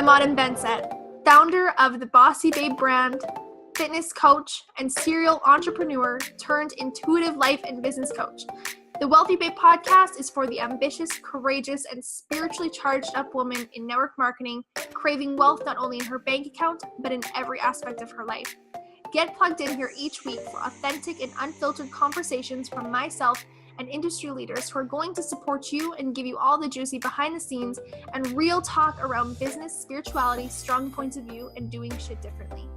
I'm Bensette, founder of the Bossy Babe brand, fitness coach, and serial entrepreneur turned intuitive life and business coach. The Wealthy Babe podcast is for the ambitious, courageous, and spiritually charged up woman in network marketing, craving wealth not only in her bank account, but in every aspect of her life. Get plugged in here each week for authentic and unfiltered conversations from myself and industry leaders who are going to support you and give you all the juicy behind the scenes and real talk around business, spirituality, strong points of view, and doing shit differently.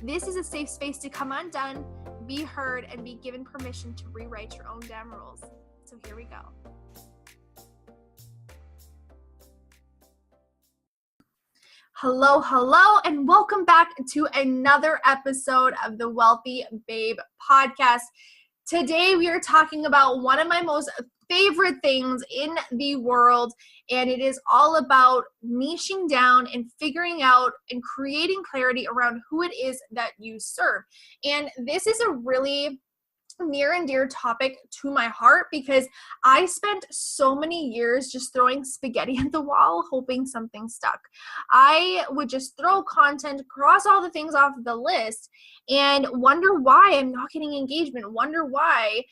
This is a safe space to come undone, be heard, and be given permission to rewrite your own damn rules. So here we go. Hello, and welcome back to another episode of the Wealthy Babe podcast. Today we are talking about one of my most favorite things in the world, and it is all about niching down and figuring out and creating clarity around who it is that you serve. And this is a really near and dear topic to my heart because I spent so many years just throwing spaghetti at the wall hoping something stuck. I would just throw content, cross all the things off the list, and wonder why I'm not getting engagement, wonder why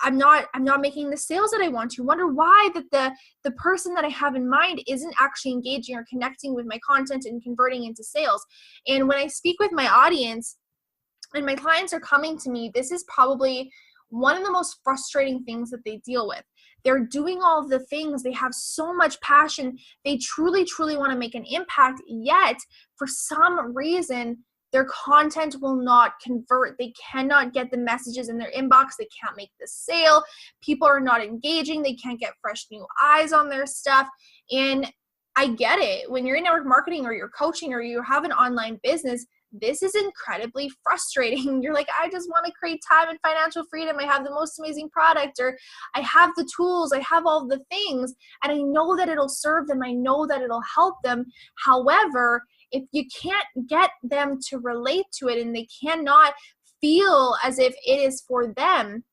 I'm not making the sales that I want to, wonder why that the person that I have in mind isn't actually engaging or connecting with my content and converting into sales. And when I speak with my audience, and my clients are coming to me, this is probably one of the most frustrating things that they deal with. They're doing all of the things. They have so much passion. They truly, truly want to make an impact, yet for some reason, their content will not convert. They cannot get the messages in their inbox. They can't make the sale. People are not engaging. They can't get fresh new eyes on their stuff. And I get it. When you're in network marketing or you're coaching or you have an online business, this is incredibly frustrating. You're like, I just want to create time and financial freedom. I have the most amazing product, or I have the tools, I have all the things, and I know that it'll serve them. I know that it'll help them. However, if you can't get them to relate to it and they cannot feel as if it is for them,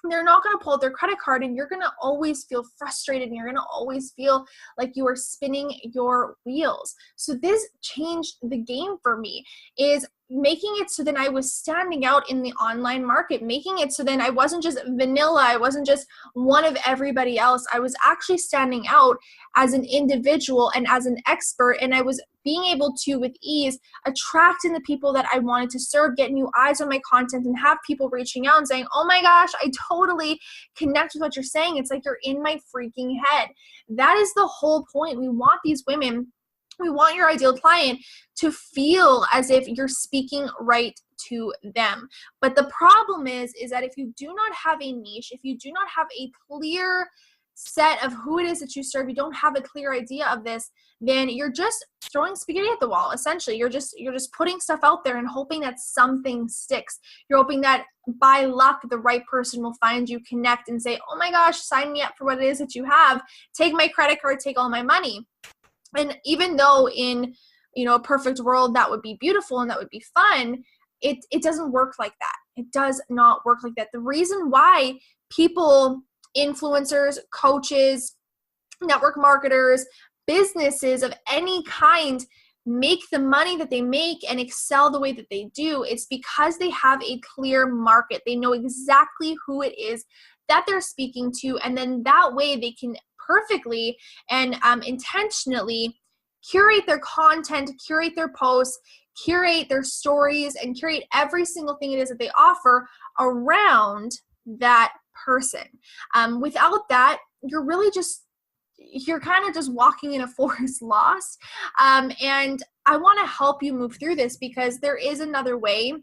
they're not going to pull out their credit card, and you're going to always feel frustrated, and you're going to always feel like you are spinning your wheels. So this changed the game for me, is making it so that I was standing out in the online market, making it so then I wasn't just vanilla, I wasn't just one of everybody else. I was actually standing out as an individual and as an expert, and I was being able to, with ease, attract in the people that I wanted to serve, get new eyes on my content, and have people reaching out and saying, oh my gosh, I totally connect with what you're saying. It's like you're in my freaking head. That is the whole point. We want these women, we want your ideal client to feel as if you're speaking right to them. But the problem is that if you do not have a niche, if you do not have a clear set of who it is that you serve, you don't have a clear idea of this, then you're just throwing spaghetti at the wall. Essentially, you're just putting stuff out there and hoping that something sticks. You're hoping that by luck, the right person will find you, connect, and say, oh my gosh, sign me up for what it is that you have. Take my credit card, take all my money. And even though in, a perfect world that would be beautiful and that would be fun, it doesn't work like that. It does not work like that. The reason why people, influencers, coaches, network marketers, businesses of any kind make the money that they make and excel the way that they do, it's because they have a clear market. They know exactly who it is that they're speaking to, and then that way they can perfectly and intentionally curate their content, curate their posts, curate their stories, and curate every single thing it is that they offer around that person. Without that, you're kind of just walking in a forest lost. And I want to help you move through this because there is another way,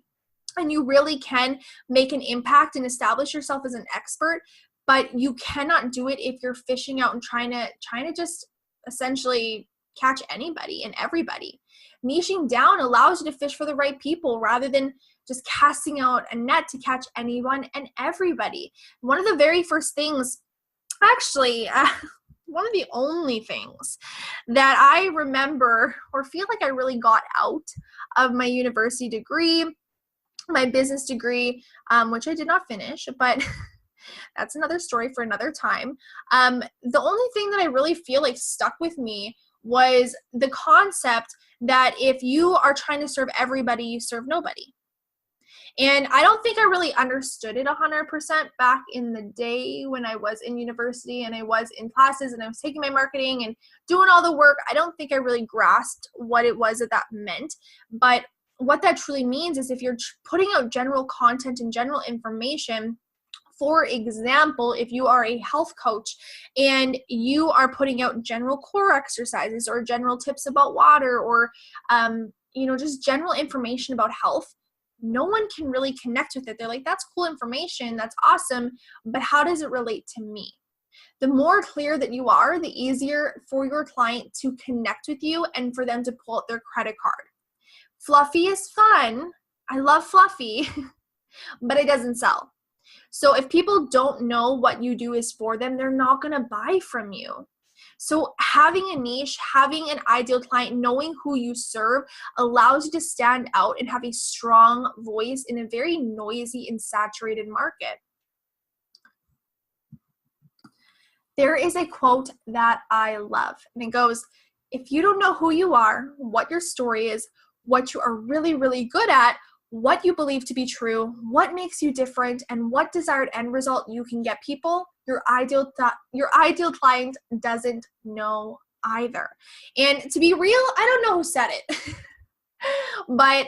and you really can make an impact and establish yourself as an expert, but you cannot do it if you're fishing out and trying to just essentially catch anybody and everybody. Niching down allows you to fish for the right people rather than just casting out a net to catch anyone and everybody. One of the very first things, actually, one of the only things that I remember or feel like I really got out of my university degree, my business degree, which I did not finish, but that's another story for another time. The only thing that I really feel like stuck with me was the concept that if you are trying to serve everybody, you serve nobody. And I don't think I really understood it 100% back in the day when I was in university and I was in classes and I was taking my marketing and doing all the work. I don't think I really grasped what it was that meant. But what that truly means is if you're putting out general content and general information, for example, if you are a health coach and you are putting out general core exercises or general tips about water or, just general information about health, no one can really connect with it. They're like, that's cool information, that's awesome, but how does it relate to me? The more clear that you are, the easier for your client to connect with you and for them to pull out their credit card. Fluffy is fun. I love fluffy, but it doesn't sell. So if people don't know what you do is for them, they're not going to buy from you. So having a niche, having an ideal client, knowing who you serve allows you to stand out and have a strong voice in a very noisy and saturated market. There is a quote that I love, and it goes, if you don't know who you are, what your story is, what you are really, really good at, what you believe to be true, what makes you different, and what desired end result you can get people, your ideal client doesn't know either. And to be real, I don't know who said it, but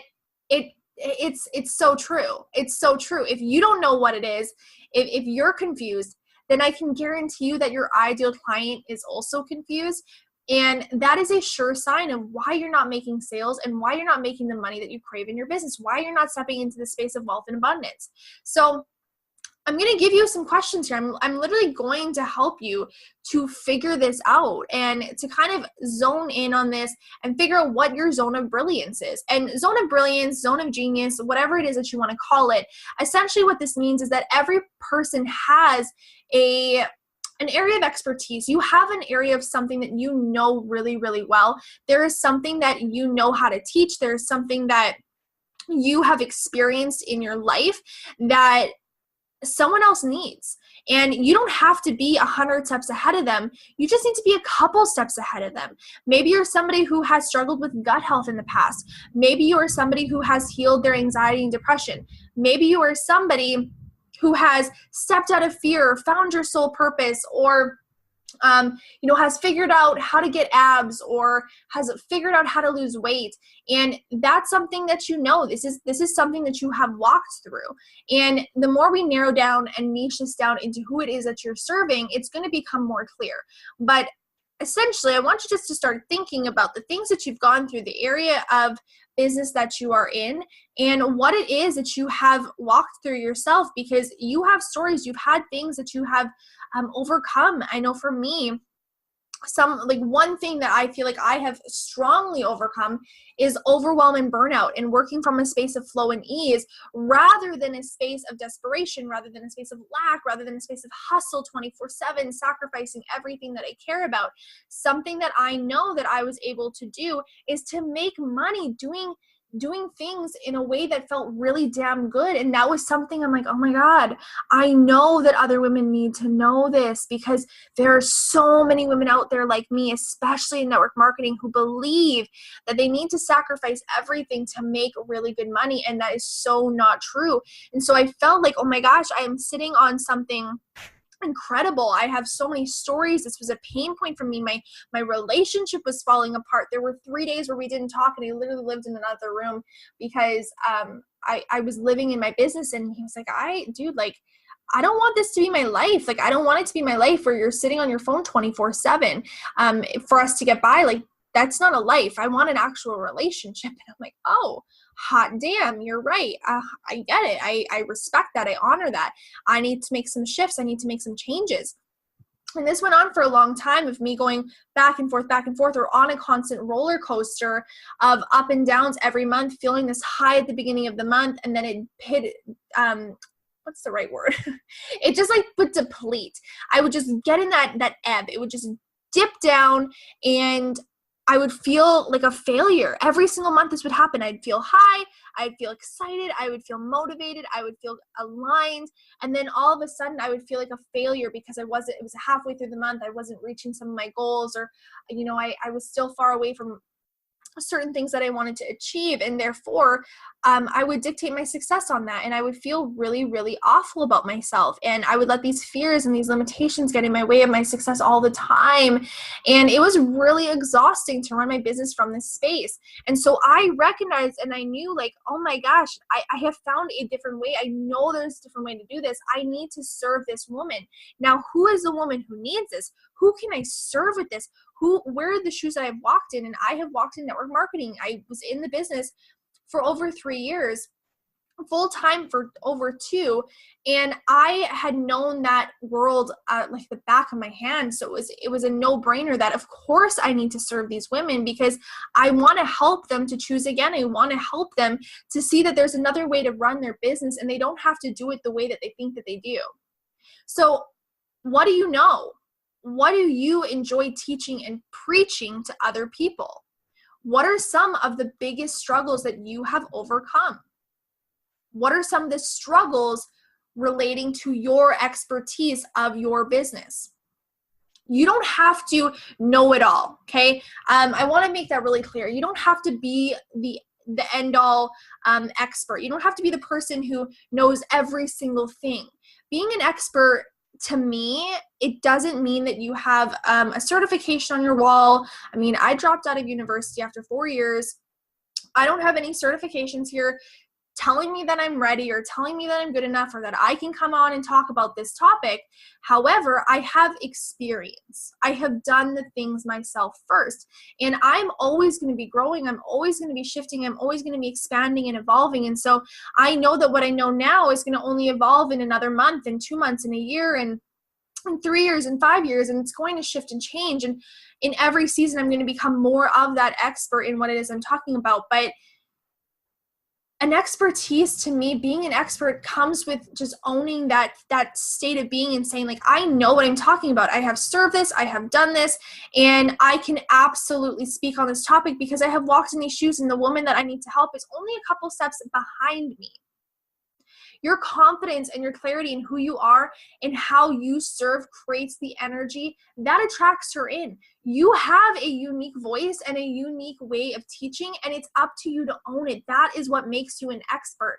it's so true. It's so true. If you don't know what it is, if you're confused, then I can guarantee you that your ideal client is also confused. And that is a sure sign of why you're not making sales and why you're not making the money that you crave in your business, why you're not stepping into the space of wealth and abundance. So I'm going to give you some questions here. I'm literally going to help you to figure this out and to kind of zone in on this and figure out what your zone of brilliance is. And zone of brilliance, zone of genius, whatever it is that you want to call it, essentially what this means is that every person has an area of expertise. You have an area of something that you know really, really well. There is something that you know how to teach. There is something that you have experienced in your life that someone else needs. And you don't have to be 100 steps ahead of them. You just need to be a couple steps ahead of them. Maybe you're somebody who has struggled with gut health in the past. Maybe you are somebody who has healed their anxiety and depression. Maybe you are somebody who has stepped out of fear, found your soul purpose, or has figured out how to get abs or has figured out how to lose weight. And that's something that this is something that you have walked through. And the more we narrow down and niche this down into who it is that you're serving, it's going to become more clear. But essentially, I want you just to start thinking about the things that you've gone through, the area of business that you are in, and what it is that you have walked through yourself, because you have stories, you've had things that you have overcome. I know for me, one thing that I feel like I have strongly overcome is overwhelm and burnout, and working from a space of flow and ease rather than a space of desperation, rather than a space of lack, rather than a space of hustle 24/7, sacrificing everything that I care about. Something that I know that I was able to do is to make money doing things in a way that felt really damn good. And that was something I'm like, oh my God, I know that other women need to know this, because there are so many women out there like me, especially in network marketing, who believe that they need to sacrifice everything to make really good money. And that is so not true. And so I felt like, oh my gosh, I am sitting on something incredible. I have so many stories. This was a pain point for me. My relationship was falling apart. There were 3 days where we didn't talk, and I literally lived in another room because I was living in my business, and he was like, I don't want this to be my life. Like, I don't want it to be my life where you're sitting on your phone 24/7 for us to get by. Like, that's not a life. I want an actual relationship. And I'm like, oh, hot damn, you're right. I get it. I respect that. I honor that. I need to make some shifts. I need to make some changes. And this went on for a long time of me going back and forth, or on a constant roller coaster of up and downs every month, feeling this high at the beginning of the month. And then it hit, what's the right word? It just would deplete. I would just get in that ebb. It would just dip down, and I would feel like a failure. Every single month this would happen. I'd feel high, I'd feel excited, I would feel motivated, I would feel aligned, and then all of a sudden I would feel like a failure because it was halfway through the month, I wasn't reaching some of my goals, or I was still far away from certain things that I wanted to achieve, and therefore I would dictate my success on that, and I would feel really, really awful about myself, and I would let these fears and these limitations get in my way of my success all the time, and it was really exhausting to run my business from this space. And so I recognized, and I knew, like, oh my gosh, I have found a different way. I know there's a different way to do this. I need to serve this woman. Now, who is the woman who needs this? Who can I serve with this? Where are the shoes that I've walked in? And I have walked in network marketing. I was in the business for over 3 years, full time for over 2. And I had known that world like the back of my hand. So it was a no-brainer that of course I need to serve these women, because I want to help them to choose again. I want to help them to see that there's another way to run their business, and they don't have to do it the way that they think that they do. So what do you know? What do you enjoy teaching and preaching to other people? What are some of the biggest struggles that you have overcome? What are some of the struggles relating to your expertise of your business? You don't have to know it all, okay? I want to make that really clear. You don't have to be the end-all expert. You don't have to be the person who knows every single thing. Being an expert, to me, it doesn't mean that you have a certification on your wall. I mean, I dropped out of university after 4 years. I don't have any certifications here telling me that I'm ready or telling me that I'm good enough or that I can come on and talk about this topic. However, I have experience. I have done the things myself first, and I'm always going to be growing. I'm always going to be shifting. I'm always going to be expanding and evolving. And so I know that what I know now is going to only evolve in another month and 2 months and a year and in 3 years and 5 years, and it's going to shift and change. And in every season, I'm going to become more of that expert in what it is I'm talking about. But an expertise, to me, being an expert comes with just owning that state of being and saying, like, I know what I'm talking about. I have served this, I have done this, and I can absolutely speak on this topic because I have walked in these shoes, and the woman that I need to help is only a couple steps behind me. Your confidence and your clarity in who you are and how you serve creates the energy that attracts her in. You have a unique voice and a unique way of teaching, and it's up to you to own it. That is what makes you an expert.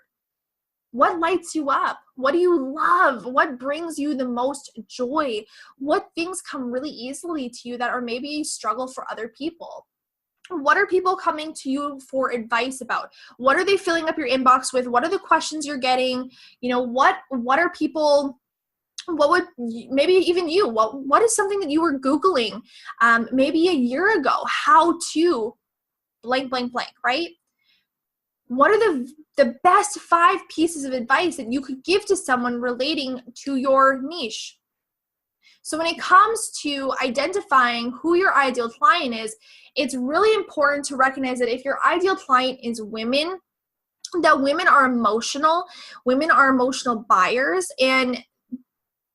What lights you up? What do you love? What brings you the most joy? What things come really easily to you that are maybe a struggle for other people? What are people coming to you for advice about? What are they filling up your inbox with? What are the questions you're getting? What are people, what would, maybe even you, what is something that you were Googling maybe a year ago? How to blank, blank, blank, right? What are the best 5 pieces of advice that you could give to someone relating to your niche? So when it comes to identifying who your ideal client is, it's really important to recognize that if your ideal client is women, that women are emotional buyers, and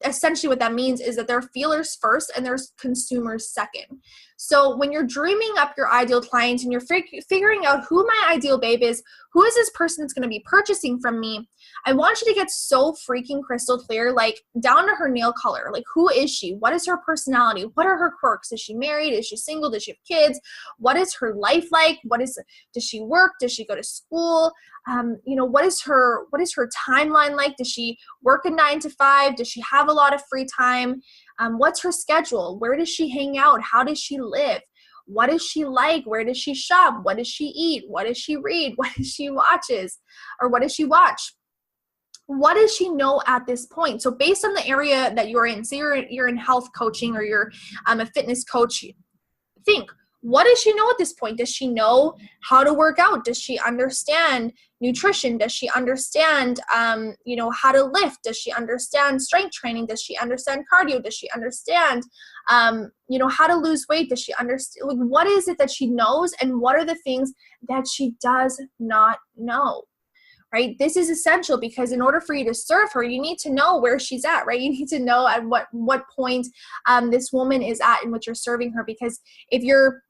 essentially what that means is that they're feelers first and they're consumers second. So when you're dreaming up your ideal client and you're figuring out who my ideal babe is, who is this person that's going to be purchasing from me, I want you to get so freaking crystal clear, like down to her nail color. Like, who is she? What is her personality? What are her quirks? Is she married? Is she single? Does she have kids? What is her life like? Does she work? Does she go to school? What is her timeline like? Does she work a 9 to 5? Does she have a lot of free time? What's her schedule? Where does she hang out? How does she live? What is she like? Where does she shop? What does she eat? What does she read? What does she watches? Or what does she watch? What does she know at this point? So based on the area that you're in, say you're in health coaching or you're a fitness coach, think, what does she know at this point? Does she know how to work out? Does she understand nutrition? Does she understand, how to lift? Does she understand strength training? Does she understand cardio? Does she understand, how to lose weight? Does she understand? Like, what is it that she knows, and what are the things that she does not know? Right? This is essential because in order for you to serve her, you need to know where she's at, right? You need to know at what point this woman is at in what you're serving her. Because if you're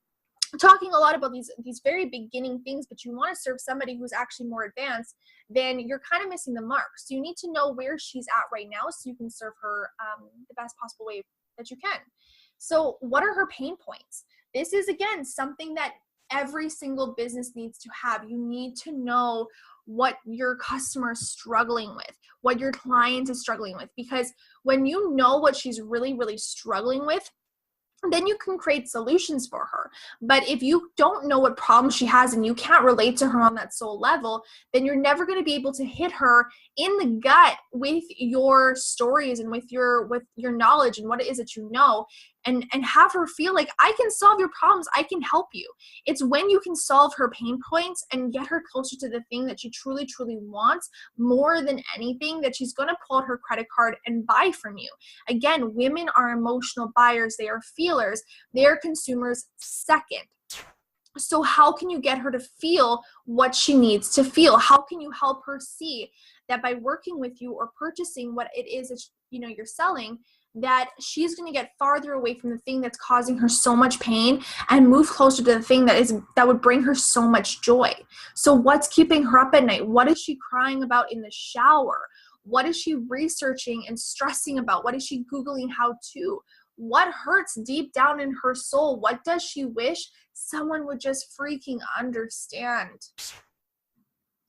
talking a lot about these very beginning things, but you want to serve somebody who's actually more advanced, then you're kind of missing the mark. So you need to know where she's at right now so you can serve her the best possible way that you can. So what are her pain points? This is, again, something that every single business needs to have. You need to know what your customer is struggling with, what your client is struggling with, because when you know what she's really, really struggling with, then you can create solutions for her. But if you don't know what problem she has and you can't relate to her on that soul level, then you're never going to be able to hit her in the gut with your stories and with your knowledge and what it is that you know, and have her feel like, I can solve your problems, I can help you. It's when you can solve her pain points and get her closer to the thing that she truly, truly wants more than anything, that she's going to pull out her credit card and buy from you. Again, women are emotional buyers. They are feelers. They are consumers second. So how can you get her to feel what she needs to feel? How can you help her see that by working with you or purchasing what it is that you're selling, that she's going to get farther away from the thing that's causing her so much pain and move closer to the thing that would bring her so much joy? So what's keeping her up at night? What is she crying about in the shower? What is she researching and stressing about? What is she Googling how to? What hurts deep down in her soul? What does she wish someone would just freaking understand?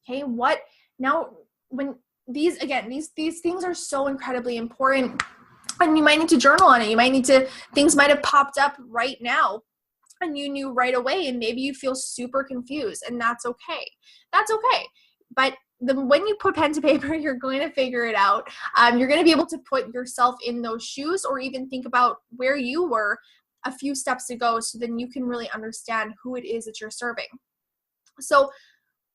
Okay, what now, when these things are so incredibly important, and you might need to journal on it. Things might have popped up right now and you knew right away, and maybe you feel super confused, and that's okay. That's okay. But when you put pen to paper, you're going to figure it out. You're going to be able to put yourself in those shoes, or even think about where you were a few steps ago, so then you can really understand who it is that you're serving. So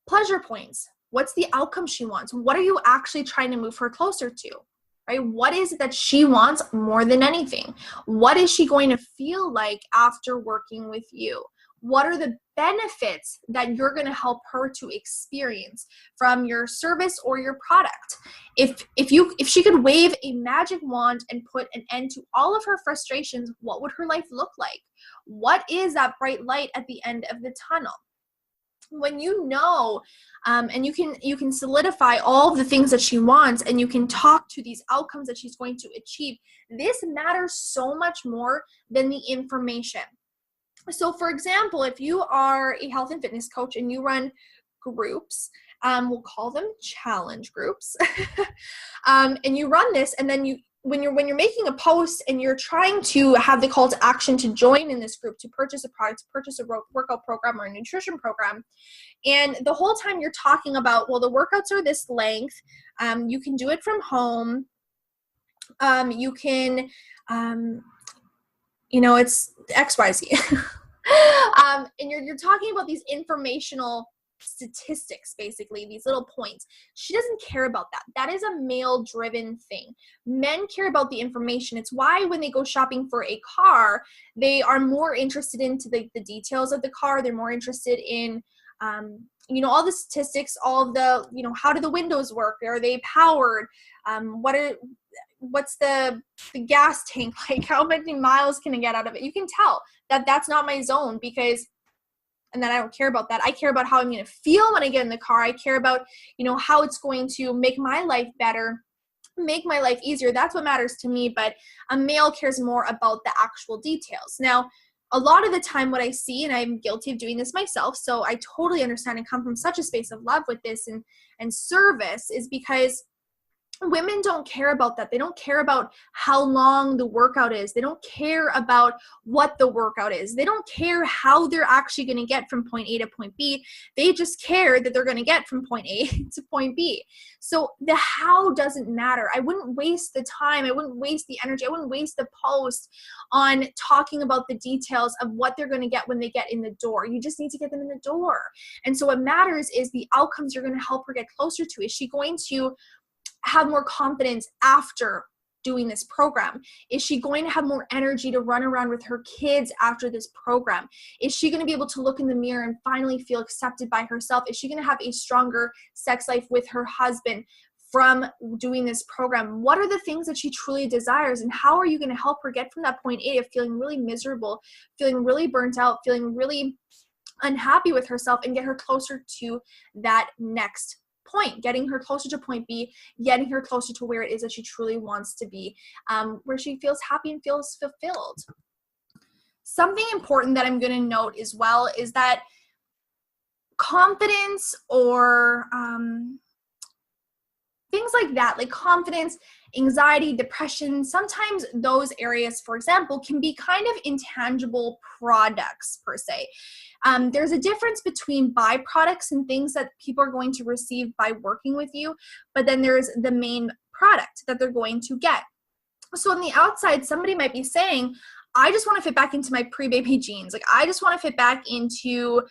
pleasure points. What's the outcome she wants? What are you actually trying to move her closer to? Right? What is it that she wants more than anything? What is she going to feel like after working with you? What are the benefits that you're going to help her to experience from your service or your product? If she could wave a magic wand and put an end to all of her frustrations, what would her life look like? What is that bright light at the end of the tunnel? When you know, and you can solidify all of the things that she wants, and you can talk to these outcomes that she's going to achieve, this matters so much more than the information. So for example, if you are a health and fitness coach and you run groups, we'll call them challenge groups, and you run this, and then when you're making a post and you're trying to have the call to action to join in this group, to purchase a product, to purchase a workout program or a nutrition program, and the whole time you're talking about, well, the workouts are this length, you can do it from home, you can, it's XYZ. And you're talking about these informational statistics, basically, these little points. She doesn't care about that. That is a male-driven thing. Men care about the information. It's why when they go shopping for a car, they are more interested into the details of the car. They're more interested in, all the statistics, all of the, how do the windows work? Are they powered? What's the gas tank like? How many miles can I get out of it? You can tell that that's not my zone, because, and then I don't care about that. I care about how I'm going to feel when I get in the car. I care about, how it's going to make my life better, make my life easier. That's what matters to me. But a male cares more about the actual details. Now, a lot of the time what I see, and I'm guilty of doing this myself, so I totally understand and come from such a space of love with this and service, is because women don't care about that. They don't care about how long the workout is. They don't care about what the workout is. They don't care how they're actually going to get from point A to point B. They just care that they're going to get from point A to point B. So the how doesn't matter. I wouldn't waste the time. I wouldn't waste the energy. I wouldn't waste the post on talking about the details of what they're going to get when they get in the door. You just need to get them in the door. And so what matters is the outcomes you're going to help her get closer to. Is she going to have more confidence after doing this program? Is she going to have more energy to run around with her kids after this program? Is she going to be able to look in the mirror and finally feel accepted by herself? Is she going to have a stronger sex life with her husband? from doing this program? What are the things that she truly desires, and how are you going to help her get from that point A of feeling really miserable, feeling really burnt out, feeling really unhappy with herself, and get her closer to that next point, getting her closer to point B, getting her closer to where it is that she truly wants to be, where she feels happy and feels fulfilled. Something important that I'm going to note as well is that confidence or things like that, like confidence, anxiety, depression, sometimes those areas, for example, can be kind of intangible products per se. There's a difference between byproducts and things that people are going to receive by working with you, but then there's the main product that they're going to get. So on the outside, somebody might be saying, I just want to fit back into my pre-baby jeans. Like, I just want to fit back into,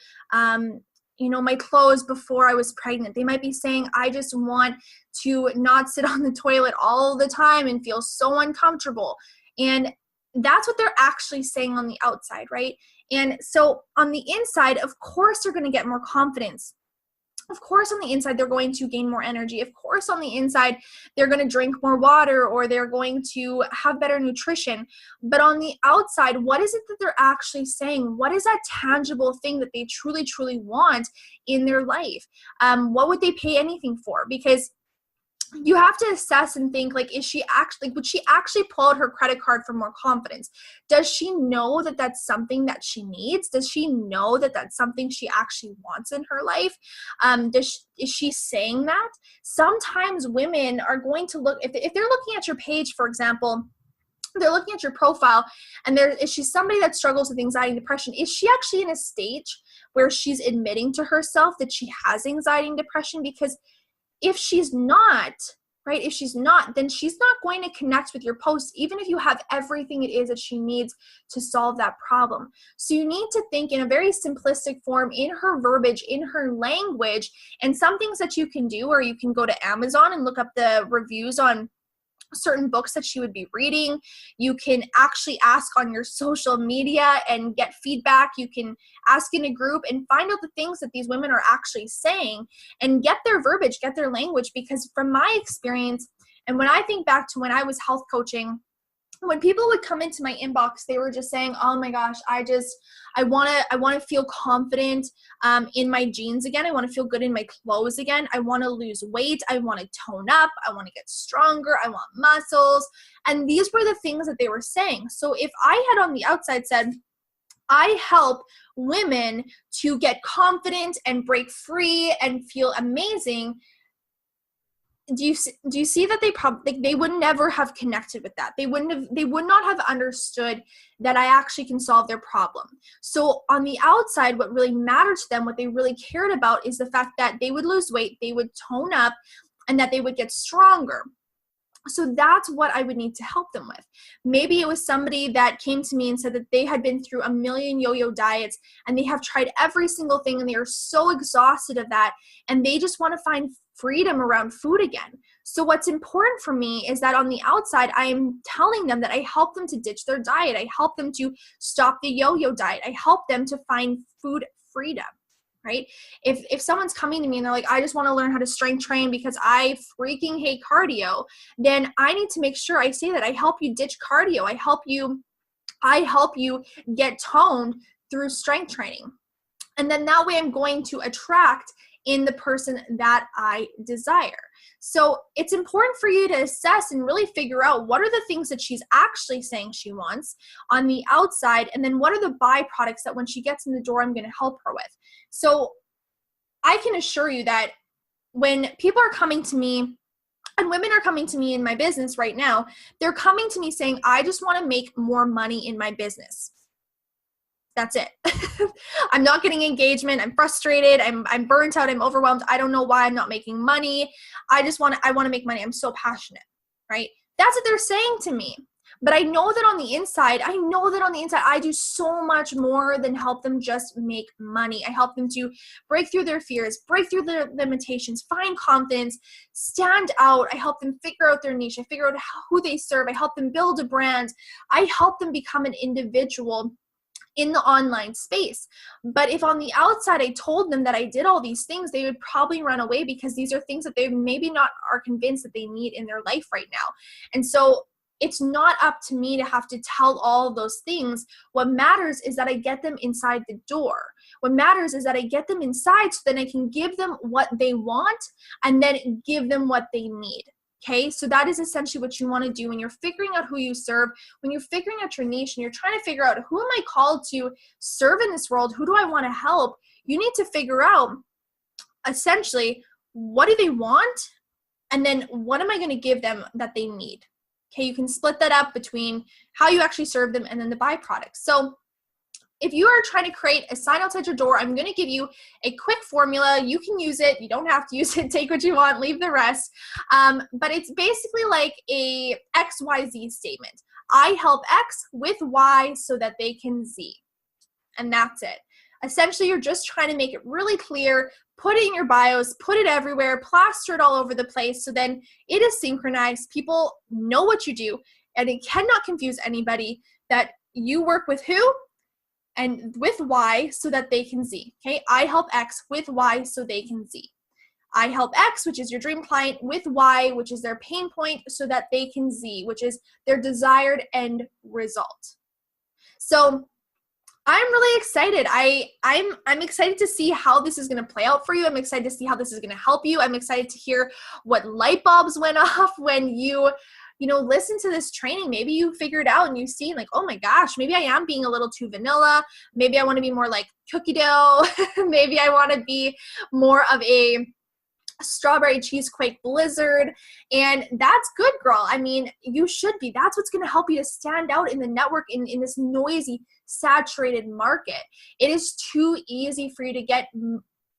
my clothes before I was pregnant. They might be saying, I just want to not sit on the toilet all the time and feel so uncomfortable. And that's what they're actually saying on the outside, right? And so on the inside, of course, they're going to get more confidence. Of course, on the inside, they're going to gain more energy. Of course, on the inside, they're going to drink more water, or they're going to have better nutrition. But on the outside, what is it that they're actually saying? What is that tangible thing that they truly, truly want in their life? What would they pay anything for? Because you have to assess and think, like, would she actually pull out her credit card for more confidence? Does she know that that's something that she needs? Does she know that that's something she actually wants in her life? Is she saying that? Sometimes women are going to look, if they're looking at your page, for example, they're looking at your profile, and is she somebody that struggles with anxiety and depression? Is she actually in a stage where she's admitting to herself that she has anxiety and depression? Because if she's not, right, then she's not going to connect with your posts, even if you have everything it is that she needs to solve that problem. So you need to think in a very simplistic form, in her verbiage, in her language, and some things that you can do, or you can go to Amazon and look up the reviews on certain books that she would be reading. You can actually ask on your social media and get feedback. You can ask in a group and find out the things that these women are actually saying and get their verbiage, get their language. Because from my experience, and when I think back to when I was health coaching, when people would come into my inbox, they were just saying, oh my gosh, I want to feel confident in my jeans again. I want to feel good in my clothes again. I want to lose weight. I want to tone up. I want to get stronger. I want muscles. And these were the things that they were saying. So if I had on the outside said, I help women to get confident and break free and feel amazing, do you see that they would never have connected with that? They would not have understood that I actually can solve their problem. So on the outside, what really mattered to them, what they really cared about, is the fact that they would lose weight, they would tone up, and that they would get stronger. So that's what I would need to help them with. Maybe it was somebody that came to me and said that they had been through a million yo-yo diets and they have tried every single thing and they are so exhausted of that, and they just want to find freedom around food again. So what's important for me is that on the outside, I am telling them that I help them to ditch their diet. I help them to stop the yo-yo diet. I help them to find food freedom. Right? If someone's coming to me and they're like, I just want to learn how to strength train because I freaking hate cardio, then I need to make sure I say that I help you ditch cardio. I help you get toned through strength training. And then that way I'm going to attract in the person that I desire. So it's important for you to assess and really figure out what are the things that she's actually saying she wants on the outside, and then what are the byproducts that when she gets in the door, I'm going to help her with. So I can assure you that when people are coming to me, and women are coming to me in my business right now, they're coming to me saying, I just want to make more money in my business. That's it. I'm not getting engagement. I'm frustrated. I'm burnt out. I'm overwhelmed. I don't know why I'm not making money. I want to make money. I'm so passionate, right? That's what they're saying to me. But I know that on the inside, I do so much more than help them just make money. I help them to break through their fears, break through their limitations, find confidence, stand out. I help them figure out their niche. I figure out who they serve. I help them build a brand. I help them become an individual in the online space. But if on the outside I told them that I did all these things, they would probably run away because these are things that they maybe not are convinced that they need in their life right now. And so it's not up to me to have to tell all of those things. What matters is that I get them inside the door. What matters is that I get them inside so then I can give them what they want and then give them what they need. Okay, so that is essentially what you want to do when you're figuring out who you serve, when you're figuring out your niche and you're trying to figure out who am I called to serve in this world, who do I want to help? You need to figure out essentially what do they want and then what am I going to give them that they need? Okay, you can split that up between how you actually serve them and then the byproducts. So if you are trying to create a sign outside your door, I'm going to give you a quick formula. You can use it. You don't have to use it. Take what you want, leave the rest. But it's basically like a XYZ statement. I help X with Y so that they can Z. And that's it. Essentially, you're just trying to make it really clear, put it in your bios, put it everywhere, plaster it all over the place so then it is synchronized. People know what you do, and it cannot confuse anybody that you work with who and with Y so that they can Z. Okay, I help X with Y so they can Z. I help X, which is your dream client, with Y, which is their pain point, so that they can Z, which is their desired end result. So I'm really excited. I'm excited to see how this is going to play out for you. I'm excited to see how this is going to help you. I'm excited to hear what light bulbs went off when you listen to this training. Maybe you figured out and you see like, oh my gosh, maybe I am being a little too vanilla. Maybe I want to be more like cookie dough. Maybe I want to be more of a strawberry cheesequake blizzard. And that's good, girl. I mean, you should be. That's what's going to help you to stand out in the network in this noisy, saturated market. It is too easy for you to get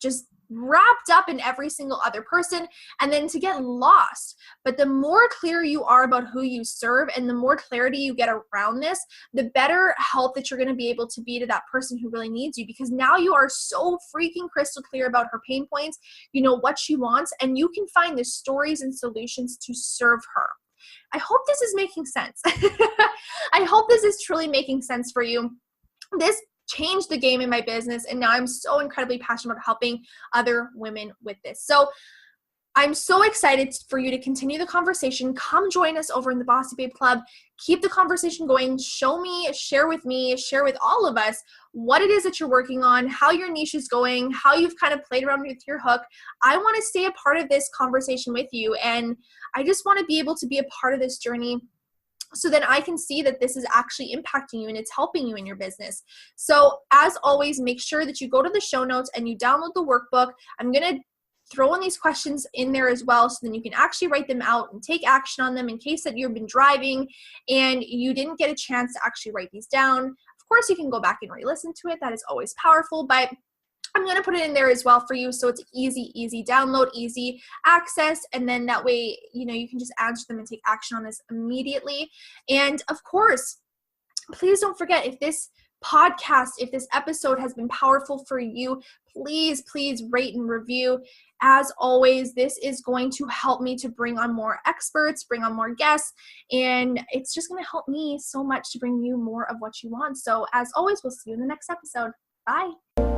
just wrapped up in every single other person and then to get lost. But the more clear you are about who you serve and the more clarity you get around this, the better help that you're going to be able to be to that person who really needs you, because now you are so freaking crystal clear about her pain points, you know what she wants, and you can find the stories and solutions to serve her. I hope this is making sense. I hope this is truly making sense for you. This changed the game in my business, and now I'm so incredibly passionate about helping other women with this. So I'm so excited for you to continue the conversation. Come join us over in the Bossy Babe Club. Keep the conversation going. Show me, share with all of us what it is that you're working on, how your niche is going, how you've kind of played around with your hook. I want to stay a part of this conversation with you, and I just want to be able to be a part of this journey so then I can see that this is actually impacting you and it's helping you in your business. So as always, make sure that you go to the show notes and you download the workbook. I'm going to throw in these questions in there as well so then you can actually write them out and take action on them in case that you've been driving and you didn't get a chance to actually write these down. Of course, you can go back and re-listen to it. That is always powerful, but I'm going to put it in there as well for you so it's easy download, easy access, and then that way, you can just answer them and take action on this immediately. And of course, please don't forget, if this podcast, if this episode has been powerful for you, please rate and review. As always, this is going to help me to bring on more experts, bring on more guests, and it's just going to help me so much to bring you more of what you want. So as always, we'll see you in the next episode. Bye.